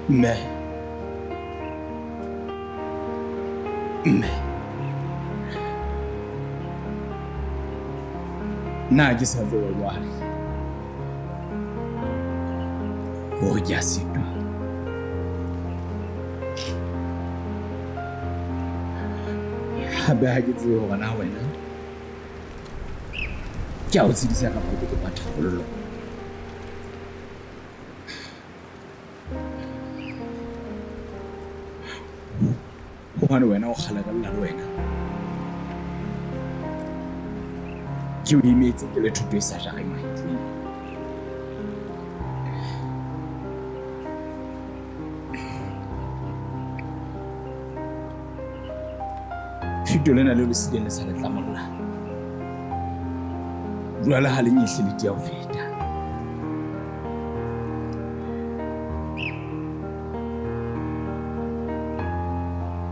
mme na ke sa tlo jwale ho ke a sitwa hape ha ke tsebe hore na wena ke a o tshedisa ka go ke bathololo hobane wena o kgalakalla le wena ke o imetse ke le thuto e sa jareng mahetleng thuto lena le le sideng le sa le tlamolla jwale ha le nyehle le tia ho fela